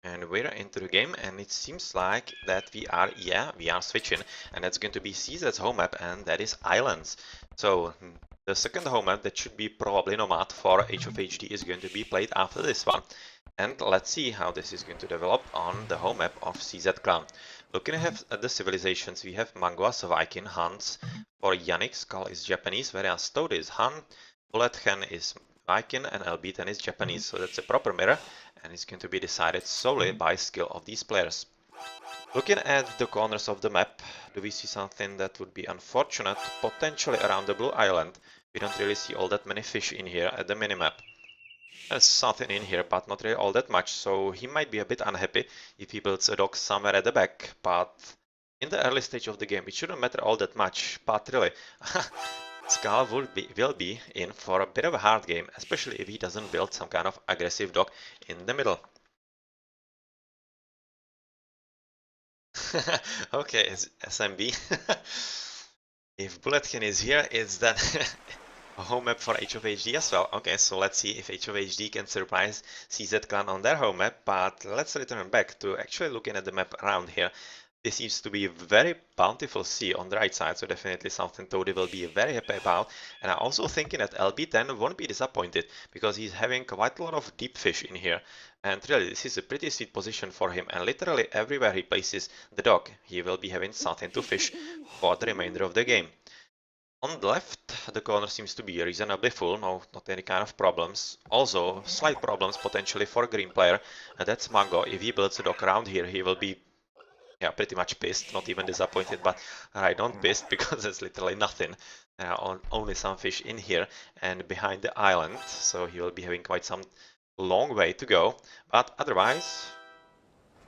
And we're into the game, and it seems like that we are switching, and that's going to be CZ's home map, and that is Islands. So the second home map that should be probably Nomad for AoHD is going to be played after this one. And let's see how this is going to develop on the home map of CZ clan. Looking at the civilizations, we have Mango as Viking, Hans for Yannick, Skull is Japanese, whereas Toad is Han, Bullethen is Viking, and LB10 is Japanese, so that's a proper mirror, and it's going to be decided solely by skill of these players. Looking at the corners of the map, do we see something that would be unfortunate? Potentially around the blue island. We don't really see all that many fish in here at the minimap. There's something in here, but not really all that much, so he might be a bit unhappy if he builds a dock somewhere at the back, but in the early stage of the game it shouldn't matter all that much, but really, Skal will be in for a bit of a hard game, especially if he doesn't build some kind of aggressive dock in the middle. Okay, SMB. If Bulletkin is here, it's then a home map for AoHD as well. Okay, so let's see if AoHD can surprise CZ Clan on their home map, but let's return back to actually looking at the map around here. This seems to be a very bountiful sea on the right side, so definitely something Toady will be very happy about. And I'm also thinking that LB10 won't be disappointed, because he's having quite a lot of deep fish in here. And really, this is a pretty sweet position for him, and literally everywhere he places the dock, he will be having something to fish for the remainder of the game. On the left, the corner seems to be reasonably full, no, not any kind of problems. Also, slight problems potentially for a green player, and that's Mango. If he builds a dock around here, he will be pretty much pissed, not even disappointed, but right on pissed, because there's literally nothing. Only some fish in here and behind the island, so he will be having quite some long way to go. But otherwise,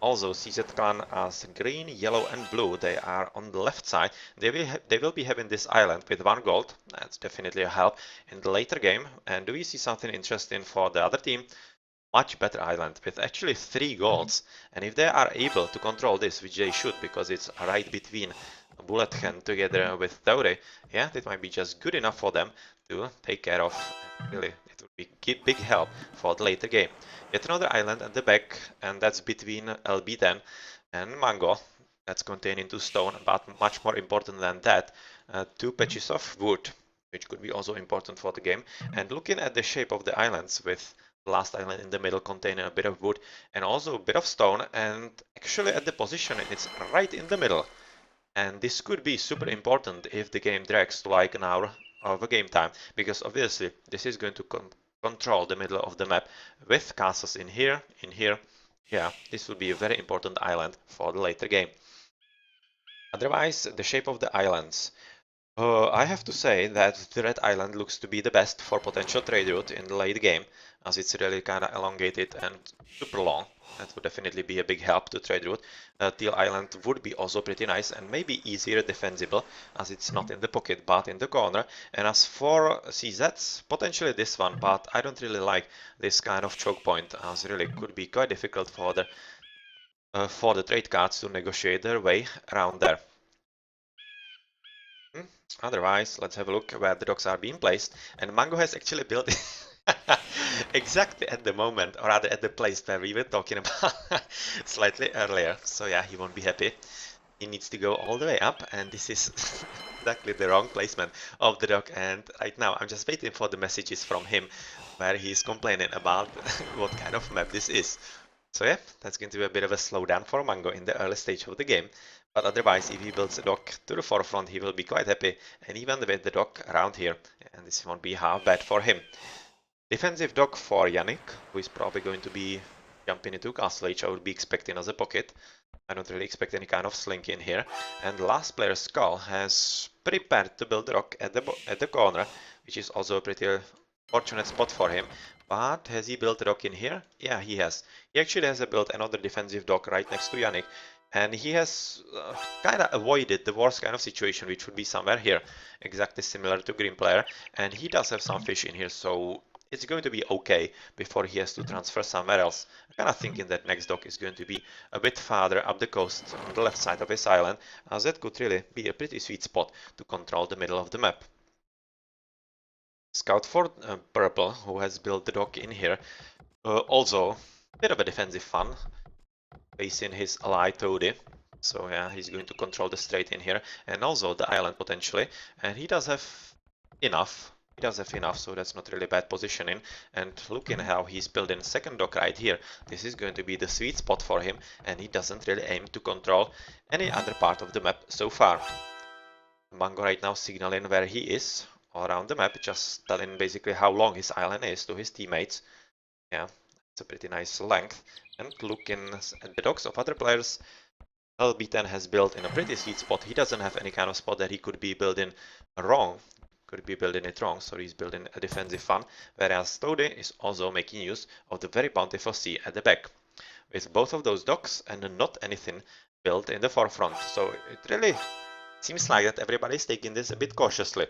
also CZ Clan as green, yellow and blue, they are on the left side. They will be having this island with 1 gold. That's definitely a help in the later game. And do we see something interesting for the other team? Much better island with actually 3 golds, and if they are able to control this, which they should, because it's right between Bullethen together with Taure, yeah, that might be just good enough for them to take care of. Really, it would be big help for the later game. Yet another island at the back, and that's between LB10 and Mango. That's containing 2 stone, but much more important than that, 2 patches of wood, which could be also important for the game. And looking at the shape of the islands, with the last island in the middle containing a bit of wood and also a bit of stone, and actually at the position it's right in the middle. And this could be super important if the game drags to like an hour of a game time, because obviously this is going to control the middle of the map with castles in here. Yeah, this will be a very important island for the later game. Otherwise, the shape of the islands. I have to say that the red island looks to be the best for potential trade route in the late game, as it's really kind of elongated and super long. That would definitely be a big help to trade route. Teal Island would be also pretty nice and maybe easier defensible, as it's not in the pocket but in the corner. And as for CZs, potentially this one, but I don't really like this kind of choke point, as really could be quite difficult for the trade cards to negotiate their way around there. Otherwise, let's have a look where the docks are being placed. And Mango has actually built it exactly at the moment, or rather at the place where we were talking about slightly earlier. So yeah, he won't be happy. He needs to go all the way up, and this is exactly the wrong placement of the dock. And right now, I'm just waiting for the messages from him where he's complaining about what kind of map this is. So yeah, that's going to be a bit of a slowdown for Mango in the early stage of the game. But otherwise, if he builds a dock to the forefront, he will be quite happy. And even with the dock around here, and this won't be half bad for him. Defensive dock for Yannick, who is probably going to be jumping into Castle Age. I would be expecting as a pocket. I don't really expect any kind of slink in here. And the last player, Skull, has prepared to build the rock at the corner, which is also a pretty fortunate spot for him. But has he built a dock in here? Yeah, he has. He actually has built another defensive dock right next to Yannick. And he has kind of avoided the worst kind of situation, which would be somewhere here, exactly similar to Green Player. And he does have some fish in here, so it's going to be okay before he has to transfer somewhere else. I'm kind of thinking that next dock is going to be a bit farther up the coast on the left side of his island, as that could really be a pretty sweet spot to control the middle of the map. Scout for Purple, who has built the dock in here, also a bit of a defensive fun. facing his ally Toady. So yeah, he's going to control the strait in here, and also the island potentially. And he does have enough. He does have enough, so that's not really bad positioning. And looking how he's building second dock right here, this is going to be the sweet spot for him, and he doesn't really aim to control any other part of the map so far. Mango right now signaling where he is all around the map, just telling basically how long his island is to his teammates. Yeah, it's a pretty nice length. And looking at the docks of other players, LB10 has built in a pretty sweet spot. He doesn't have any kind of spot that he could be building wrong. Could be building it wrong, so he's building a defensive farm, whereas Toady is also making use of the very bountiful sea at the back, with both of those docks and not anything built in the forefront. So it really seems like that everybody is taking this a bit cautiously,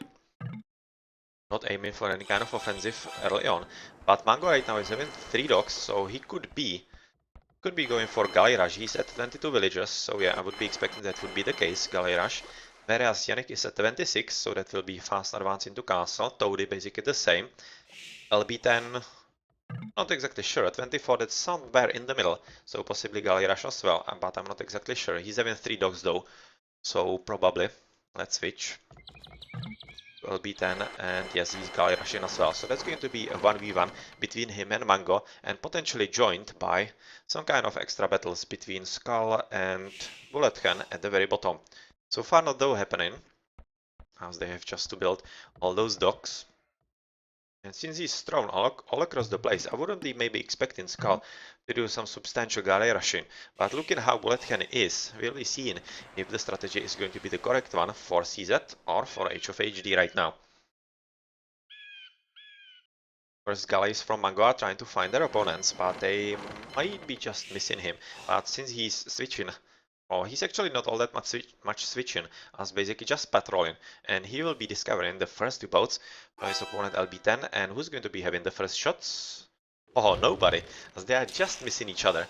not aiming for any kind of offensive early on. But Mango right now is having 3 docks, so he could be going for Galley Rush. He's at 22 villagers, so yeah, I would be expecting that would be the case, Galley Rush. Whereas Yannick is at 26, so that will be fast advance into castle. Toady basically the same. LB10, not exactly sure. At 24, that's somewhere in the middle, so possibly Galley Rush as well, but I'm not exactly sure. He's having 3 dogs though, so probably. Let's switch. LB10, and yes, he's Galley Rushing as well. So that's going to be a 1v1 between him and Mango, and potentially joined by some kind of extra battles between Skull and Bullethen at the very bottom. So far not though happening, as they have just to build all those docks. And since he's thrown all across the place, I wouldn't be maybe expecting Skull to do some substantial Galley Rushing, but looking how Bullethen is, really seeing if the strategy is going to be the correct one for CZ or for AoHD right now. First galleys from Mango are trying to find their opponents, but they might be just missing him. But since he's switching, or he's actually not all that much switching, as basically just patrolling, and he will be discovering the first 2 boats from his opponent LB10, and who's going to be having the first shots? Oh, nobody, as they are just missing each other.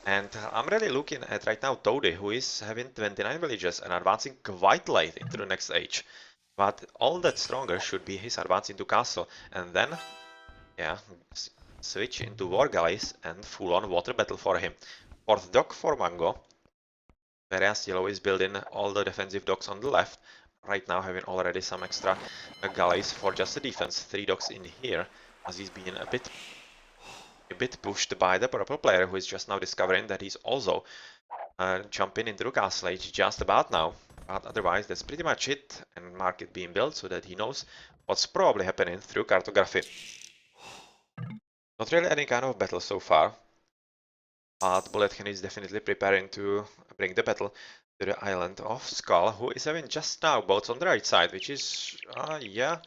And I'm really looking at right now Toady, who is having 29 villages and advancing quite late into the next age. But all that stronger should be his advance into castle, and then yeah, switch into war galleys and full-on water battle for him. Fourth dock for Mango, whereas Yellow is building all the defensive docks on the left, right now having already some extra galleys for just the defense. 3 docks in here, as he's being a bit pushed by the purple player, who is just now discovering that he's also jumping into the castle age just about now. But otherwise, that's pretty much it, and market being built so that he knows what's probably happening through cartography. Not really any kind of battle so far, but Bullethen is definitely preparing to bring the battle to the island of Skull, who is having just now boats on the right side, which is, yeah,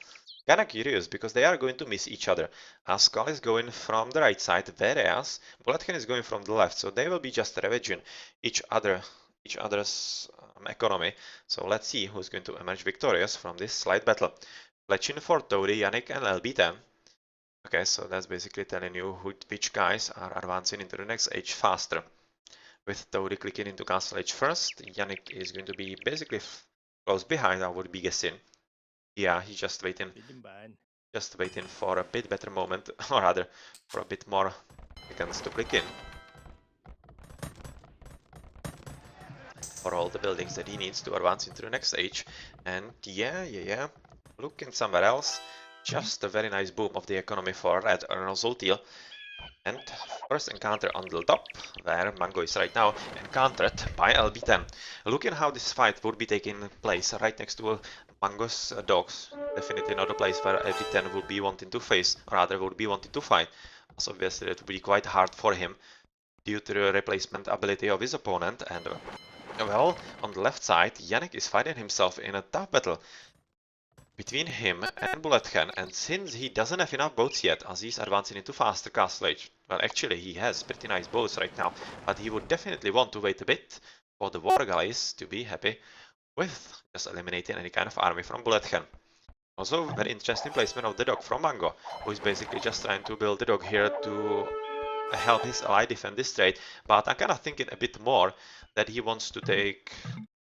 kinda curious, because they are going to miss each other. Skull is going from the right side, whereas Bullethen is going from the left, so they will be just ravaging each other's economy. So let's see who's going to emerge victorious from this slight battle. Fletching for Toady, Yannick, and LB10. Okay, so that's basically telling you which guys are advancing into the next age faster. With Toady clicking into castle age first, Yannick is going to be basically close behind, I would be guessing. Yeah, he's just waiting for a bit better moment, or rather, for a bit more seconds to click in. For all the buildings that he needs to advance into the next stage. And yeah, looking somewhere else. Just a very nice boom of the economy for Red Earl Zoltil. And first encounter on the top, where Mango is right now, encountered by LB10. Looking how this fight would be taking place right next to Mango's dogs. Definitely not a place where LB10 would be wanting to face, or rather would be wanting to fight. So obviously it would be quite hard for him due to the replacement ability of his opponent. And well, on the left side, Yannick is fighting himself in a tough battle between him and Bullethen, and since he doesn't have enough boats yet, as he's advancing into faster castle age, well actually he has pretty nice boats right now, but he would definitely want to wait a bit for the war galleys to be happy with just eliminating any kind of army from Bullethen. Also very interesting placement of the dog from Mango, who is basically just trying to build the dog here to help his ally defend this trade, but I'm kind of thinking a bit more that he wants to take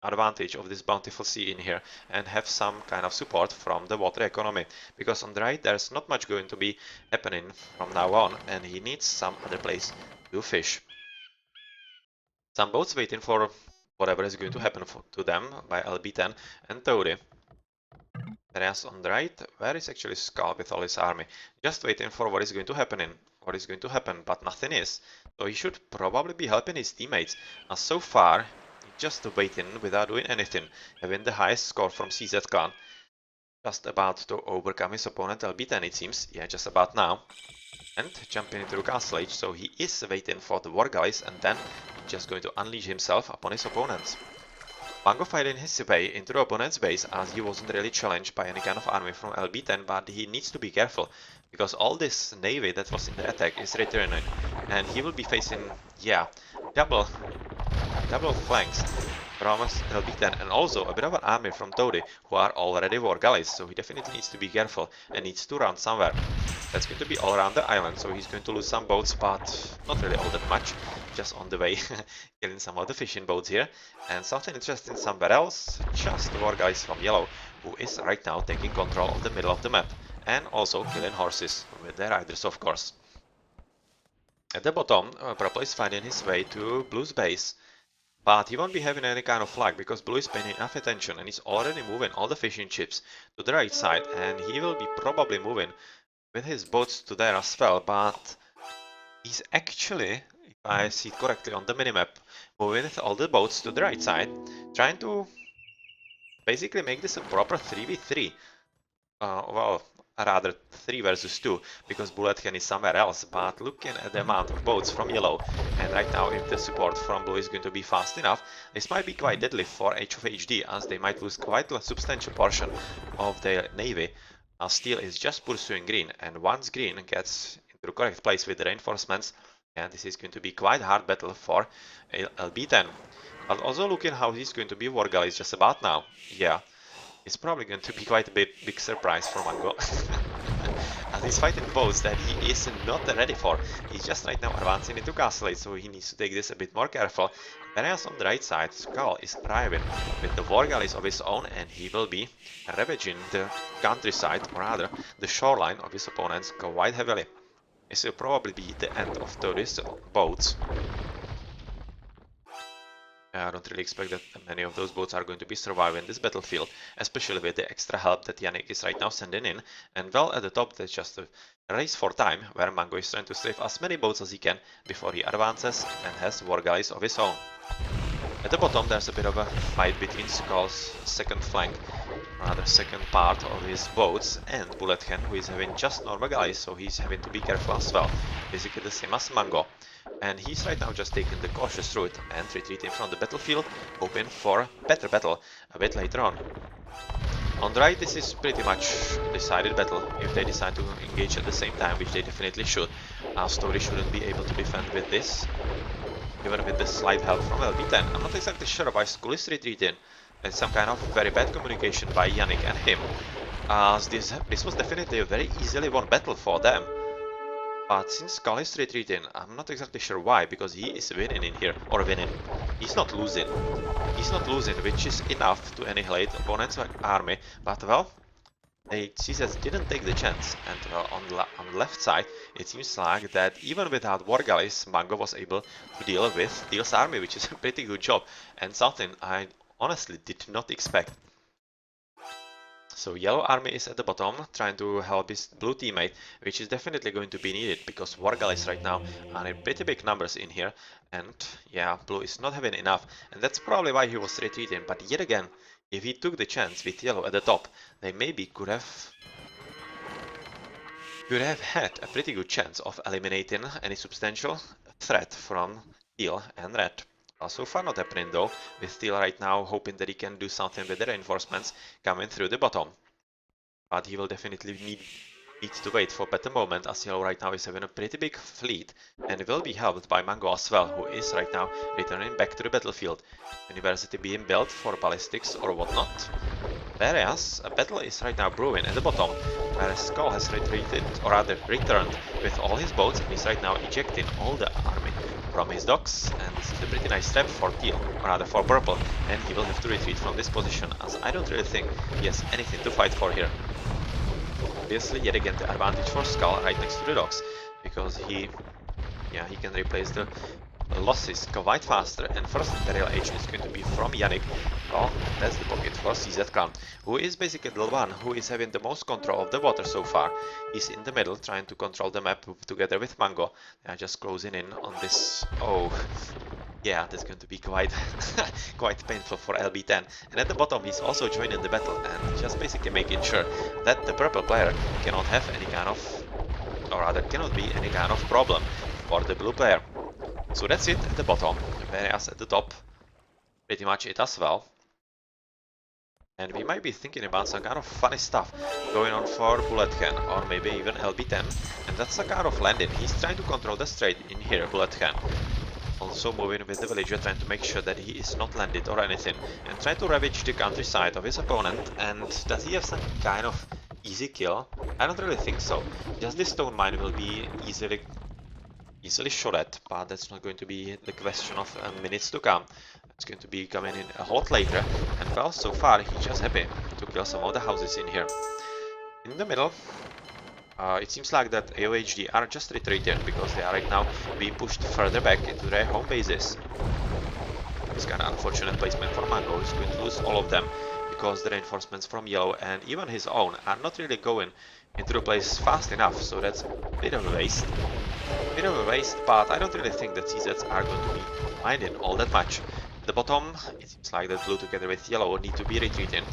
advantage of this bountiful sea in here and have some kind of support from the water economy, because on the right there's not much going to be happening from now on, and he needs some other place to fish. Some boats waiting for whatever is going to happen to them by LB10 and Toady. Areas on the right, where is actually Skull with all his army? Just waiting for what is going to happen, but nothing is. So he should probably be helping his teammates. As so far, he's just waiting without doing anything, having the highest score from CZ Clan. Just about to overcome his opponent LB10 it seems, yeah, just about now. And jumping into the castle age, so he is waiting for the war galleys and then he's just going to unleash himself upon his opponents. Mango fighting his way into the opponent's base as he wasn't really challenged by any kind of army from LB10, but he needs to be careful because all this navy that was in the attack is returning and he will be facing, yeah, double flanks from LB10 and also a bit of an army from Toady who are already war galleys, so he definitely needs to be careful and needs to run somewhere. That's going to be all around the island, so he's going to lose some boats, but not really all that much, just on the way, killing some of the fishing boats here. And something interesting somewhere else, just the war galleys from Yellow, who is right now taking control of the middle of the map, and also killing horses with their riders, of course. At the bottom, Purple is finding his way to Blue's base. But he won't be having any kind of flag because Blue is paying enough attention and he's already moving all the fishing ships to the right side, and he will be probably moving with his boats to there as well, but he's actually, if I see it correctly on the minimap, moving with all the boats to the right side, trying to basically make this a proper 3v3. Well, rather 3 versus 2, because Bulletkin is somewhere else, but looking at the amount of boats from Yellow, and right now if the support from Blue is going to be fast enough, this might be quite deadly for AoHD, as they might lose quite a substantial portion of their navy, as Steel is just pursuing Green, and once Green gets into the correct place with the reinforcements, and this is going to be quite a hard battle for LB10. But also looking how he's going to be war galleys just about now, yeah. It's probably going to be quite a big surprise for Mango. As he's fighting boats that he is not ready for. He's just right now advancing into Castle, so he needs to take this a bit more careful. Whereas on the right side, Skull is arriving with the war galleys of his own, and he will be ravaging the countryside, or rather the shoreline of his opponents quite heavily. This will probably be the end of Toad's boats. I don't really expect that many of those boats are going to be surviving this battlefield, especially with the extra help that Yannick is right now sending in. And well, at the top, there's just a race for time, where Mango is trying to save as many boats as he can before he advances and has war galleys of his own. At the bottom, there's a bit of a fight between Skull's second flank, rather second part of his boats, and Bullethen, who is having just normal galleys, so he's having to be careful as well. Basically the same as Mango. And he's right now just taking the cautious route and retreating from the battlefield, hoping for a better battle a bit later on. On the right, this is pretty much a decided battle, if they decide to engage at the same time, which they definitely should. Story shouldn't be able to defend with this, even with the slight help from LB10. I'm not exactly sure why Skull is retreating. It's some kind of very bad communication by Yannick and him, as this was definitely a very easily won battle for them. But since Skull is retreating, I'm not exactly sure why, because he is winning in here, or winning. He's not losing. He's not losing, which is enough to annihilate opponent's army, but well, CZ didn't take the chance, and on the left side, it seems like that even without war galleys, Mango was able to deal with Teal's army, which is a pretty good job, and something I honestly did not expect. So Yellow army is at the bottom, trying to help his blue teammate, which is definitely going to be needed, because war galleys right now are in pretty big numbers in here, and yeah, blue is not having enough, and that's probably why he was retreating. But yet again, if he took the chance with Yellow at the top, they maybe could have had a pretty good chance of eliminating any substantial threat from Teal and Red. So far not happening though, with Teal right now hoping that he can do something with the reinforcements coming through the bottom. But he will definitely need to wait for a better moment, as Yellow right now is having a pretty big fleet and will be helped by Mango as well, who is right now returning back to the battlefield. University being built for ballistics or whatnot. Whereas a battle is right now brewing at the bottom, where Skull has retreated, or rather returned, with all his boats, and is right now ejecting all the army from his docks, and this is a pretty nice trap for Teal, or rather for Purple, and he will have to retreat from this position, as I don't really think he has anything to fight for here. Obviously, yet again, the advantage for Skull right next to the docks, because he can replace the losses quite faster, and first Imperial Age is going to be from Yannick. Well, that's the pocket for CZ Clan, who is basically the one who is having the most control of the water so far. He's in the middle trying to control the map together with Mango. They are just closing in on this. Oh, yeah, that's going to be quite quite painful for LB10. And at the bottom he's also joining the battle and just basically making sure that the purple player cannot have any kind of, or rather cannot be any kind of problem for the blue player. So that's it at the bottom, whereas at the top pretty much it as well. And we might be thinking about some kind of funny stuff going on for Bullethen, or maybe even LB10, and that's a kind of landing. He's trying to control the straight in here, Bullethen. Also moving with the villager, trying to make sure that he is not landed or anything, and trying to ravage the countryside of his opponent. And does he have some kind of easy kill? I don't really think so. Just this stone mine will be easily shot at, but that's not going to be the question of minutes to come. It's going to be coming in a lot later, and well, so far he's just happy to kill some of the houses in here. In the middle, it seems like that AoHD are just retreating because they are right now being pushed further back into their home bases. It's kind of unfortunate placement for Mango. He's going to lose all of them because the reinforcements from Yellow and even his own are not really going into the place fast enough, so that's a bit of a waste. But I don't really think that CZs are going to be minding all that much. At the bottom, it seems like that Blue together with Yellow need to be retreating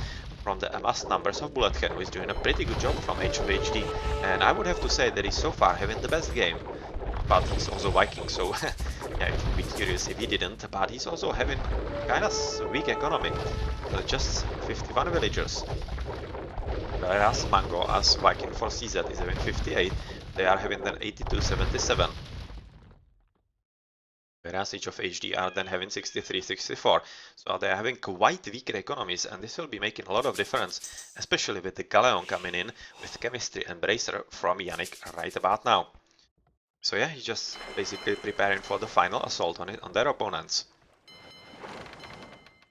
from the amassed numbers of Bullethen, who is doing a pretty good job from AoHD, and I would have to say that he's so far having the best game. But he's also Viking, so yeah, it would be curious if he didn't, but he's also having kind of weak economy. Just 51 villagers. Whereas Mango, as Viking for CZ, is having 58, they are having then 82-77. Whereas AoHD are then having 63-64. So they are having quite weaker economies, and this will be making a lot of difference, especially with the Galeon coming in with Chemistry and Bracer from Yannick right about now. So yeah, he's just basically preparing for the final assault on their opponents.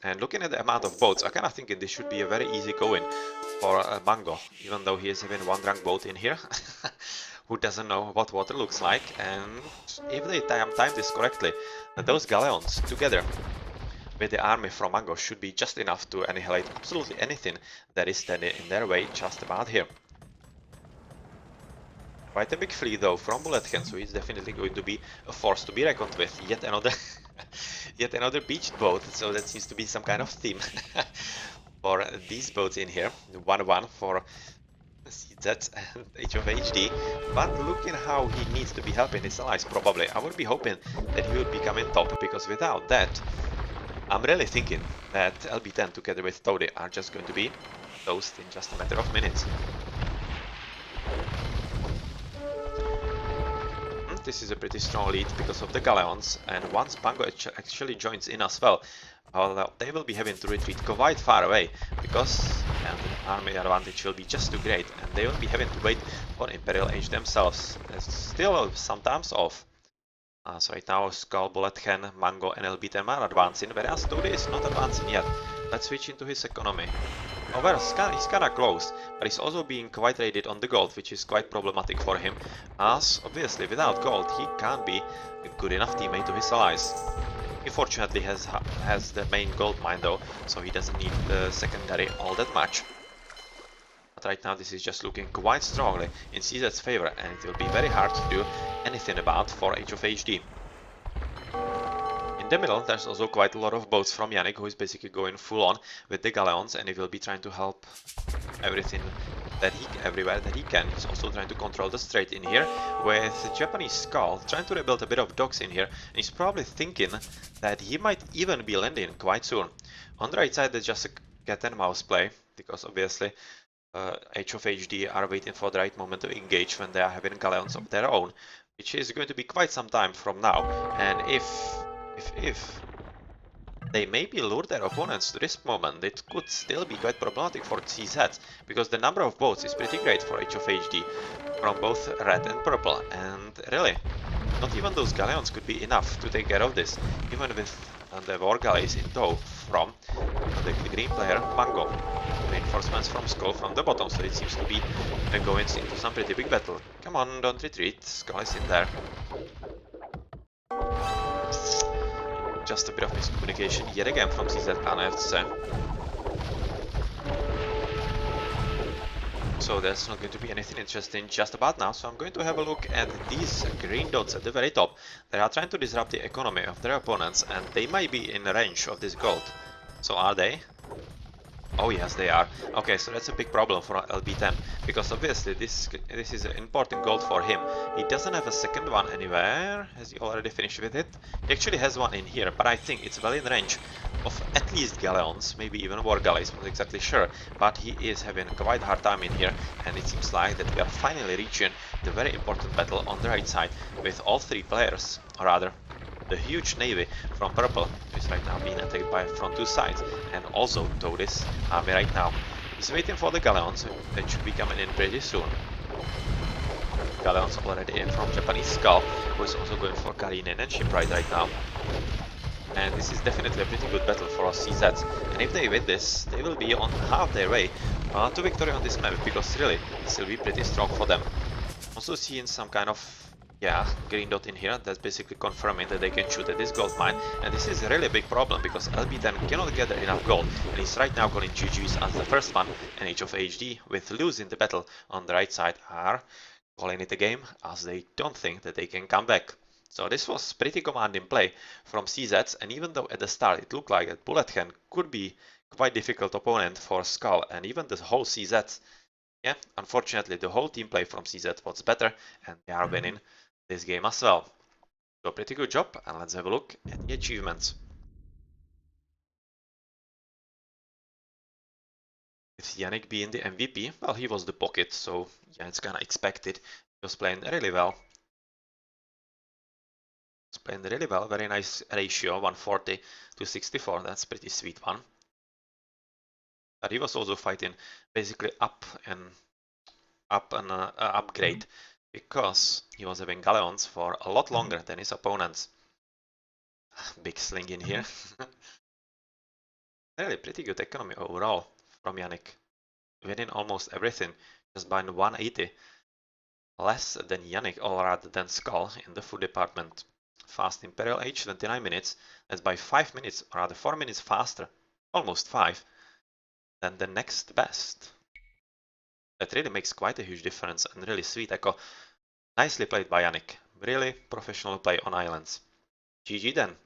And looking at the amount of boats, I kind of thinking this should be a very easy going for Mango, even though he is having one drunk boat in here. Who doesn't know what water looks like, and if they time this correctly, those Galeons together with the army from Mango should be just enough to annihilate absolutely anything that is standing in their way just about here. Quite a big fleet though from Bullethen, so he's definitely going to be a force to be reckoned with. Yet another yet another beached boat, so that seems to be some kind of theme for these boats in here. 1-1 for CZ and AoHD, but looking how he needs to be helping his allies probably. I would be hoping that he would be coming top, because without that, I'm really thinking that LB10 together with Toady are just going to be toast in just a matter of minutes. This is a pretty strong lead because of the Galeons, and once Mango actually joins in as well, they will be having to retreat quite far away, because the army advantage will be just too great, and they will be having to wait for Imperial Age themselves. That's still sometimes off. So right now Skull, Bullethen, Mango and LB10 are advancing, whereas Toady is not advancing yet. Let's switch into his economy. Oh, well, he's kinda close, but he's also being quite raided on the gold, which is quite problematic for him, as obviously without gold he can't be a good enough teammate to his allies. He fortunately has the main gold mine though, so he doesn't need the secondary all that much. But right now this is just looking quite strongly in CZ's favor, and it will be very hard to do anything about for AoHD. In the middle, there's also quite a lot of boats from Yannick, who is basically going full on with the Galeons, and he will be trying to help everything everywhere that he can. He's also trying to control the strait in here, with Japanese Skull trying to rebuild a bit of docks in here, and he's probably thinking that he might even be landing quite soon. On the right side, there's just a cat and mouse play, because obviously AoHD are waiting for the right moment to engage when they are having Galeons of their own, which is going to be quite some time from now, and if they maybe lure their opponents to this moment, it could still be quite problematic for CZ, because the number of boats is pretty great for AoHD from both red and purple, and really, not even those Galeons could be enough to take care of this, even with the war galleys in tow from the green player Mango. Reinforcements from Skull from the bottom, so it seems to be going into some pretty big battle. Come on, don't retreat, Skull is in there. just a bit of miscommunication yet again from CZ Clan, I have to say. So there's not going to be anything interesting just about now, so I'm going to have a look at these green dots at the very top. They are trying to disrupt the economy of their opponents, and they might be in range of this gold. So are they? Oh yes, they are. Okay, so that's a big problem for LB10, because obviously this is an important gold for him. He doesn't have a second one anywhere. Has he already finished with it? He actually has one in here, but I think it's well in range of at least galleons, maybe even war galleys, I'm not exactly sure. But he is having quite a hard time in here, and it seems like that we are finally reaching the very important battle on the right side with all three players, or rather the huge navy from purple is right now being attacked by from two sides, and also Todis army right now is waiting for the galleons that should be coming in pretty soon. Galleons already in from Japanese Skull, who is also going for Karinen and Shipwright right now. And this is definitely a pretty good battle for CZ, and if they win this, they will be on half their way to victory on this map, because really, this will be pretty strong for them. Also seeing some kind of green dot in here, that's basically confirming that they can shoot at this gold mine, and this is a really big problem because LB10 cannot gather enough gold, and he's right now calling GG's as the first one, and AoHD, with losing the battle on the right side, are calling it a game as they don't think that they can come back. So this was pretty commanding play from CZs, and even though at the start it looked like that Bullet could be quite difficult opponent for Skull and even the whole CZs, yeah, unfortunately the whole team play from CZ was better, and they are winning this game as well. So pretty good job, and let's have a look at the achievements. With Yannick being the MVP, well, he was the pocket, so yeah, it's kinda expected. He was playing really well. He was playing really well, very nice ratio, 140 to 64, that's pretty sweet one. But he was also fighting basically up an upgrade, because he was having galleons for a lot longer than his opponents. Big sling in here. Really pretty good economy overall from Yannick. Winning almost everything just by 180. Less than Yannick, or rather than Skull in the food department. Fast Imperial Age, 29 minutes. That's by 5 minutes, or rather 4 minutes faster. Almost 5. Than the next best. That really makes quite a huge difference, and really sweet echo. Nicely played by Yannick. Really professional play on islands. GG then.